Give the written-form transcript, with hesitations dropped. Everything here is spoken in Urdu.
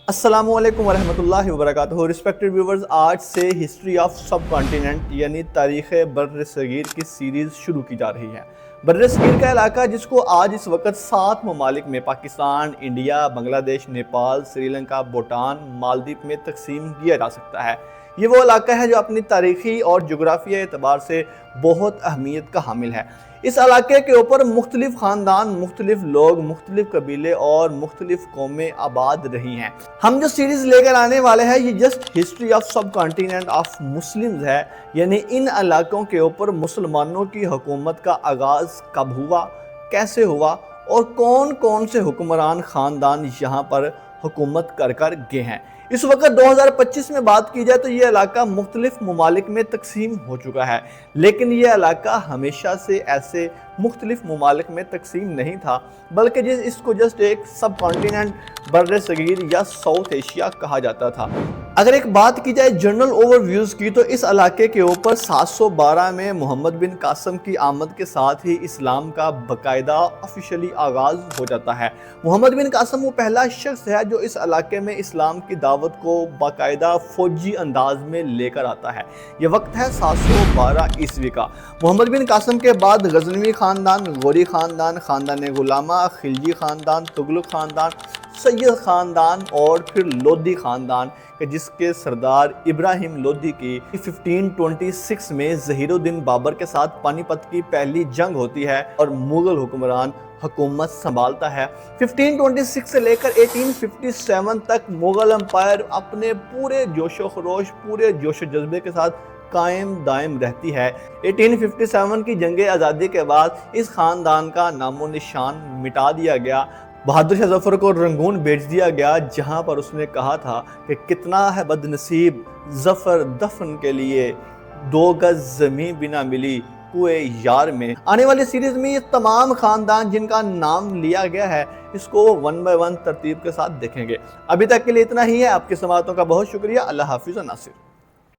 السلام علیکم ورحمۃ اللہ وبرکاتہ۔ رسپیکٹڈ ویورز، آج سے ہسٹری آف سب کانٹیننٹ یعنی تاریخ بر صغیر کی سیریز شروع کی جا رہی ہے۔ بر صغیر کا علاقہ جس کو آج اس وقت 7 ممالک میں پاکستان، انڈیا، بنگلہ دیش، نیپال، سری لنکا، بھوٹان، مالدیپ میں تقسیم کیا جا سکتا ہے۔ یہ وہ علاقہ ہے جو اپنی تاریخی اور جغرافیائی اعتبار سے بہت اہمیت کا حامل ہے۔ اس علاقے کے اوپر مختلف خاندان، مختلف لوگ، مختلف قبیلے اور مختلف قومیں آباد رہی ہیں۔ ہم جو سیریز لے کر آنے والے ہیں یہ just history of sub continent of Muslims ہے، یعنی ان علاقوں کے اوپر مسلمانوں کی حکومت کا آغاز کب ہوا، کیسے ہوا اور کون کون سے حکمران خاندان یہاں پر حکومت کر گئے ہیں۔ اس وقت 2025 میں بات کی جائے تو یہ علاقہ مختلف ممالک میں تقسیم ہو چکا ہے، لیکن یہ علاقہ ہمیشہ سے ایسے مختلف ممالک میں تقسیم نہیں تھا، بلکہ اس کو جسٹ ایک سب کانٹیننٹ بر صغیر یا ساؤتھ ایشیا کہا جاتا تھا۔ اگر ایک بات کی جائے جنرل اوور ویوز کی تو اس علاقے کے اوپر 712 میں محمد بن قاسم کی آمد کے ساتھ ہی اسلام کا باقاعدہ آفیشلی آغاز ہو جاتا ہے۔ محمد بن قاسم وہ پہلا شخص ہے جو اس علاقے میں اسلام کی دعوت کو باقاعدہ فوجی انداز میں لے کر آتا ہے۔ یہ وقت ہے 712 عیسوی کا۔ محمد بن قاسم کے بعد غزنوی خاندان، غوری خاندان، خاندان غلامہ، خلجی خاندان، تغلق خاندان، سید خاندان اور پھر لودھی خاندان جس کے سردار ابراہیم لودھی کی 1526 میں ظہیر الدین بابر کے ساتھ پانی پت کی پہلی جنگ ہوتی ہے اور مغل حکمران حکومت سنبھالتا ہے۔ 1526 سے لے کر 1857 تک مغل امپائر اپنے پورے جوش و خروش، پورے جوش و جذبے کے ساتھ قائم دائم رہتی ہے۔ 1857 کی جنگ آزادی کے بعد اس خاندان کا نام و نشان مٹا دیا گیا۔ بہادر شاہ ظفر کو رنگون بھیج دیا گیا، جہاں پر اس نے کہا تھا کہ کتنا ہے بد نصیب ظفر دفن کے لیے، 2 گز زمین بھی نہ ملی کوئے یار میں۔ آنے والی سیریز میں یہ تمام خاندان جن کا نام لیا گیا ہے اس کو 1 بائی 1 ترتیب کے ساتھ دیکھیں گے۔ ابھی تک کے لیے اتنا ہی ہے۔ آپ کی سماعتوں کا بہت شکریہ۔ اللہ حافظ و ناصر۔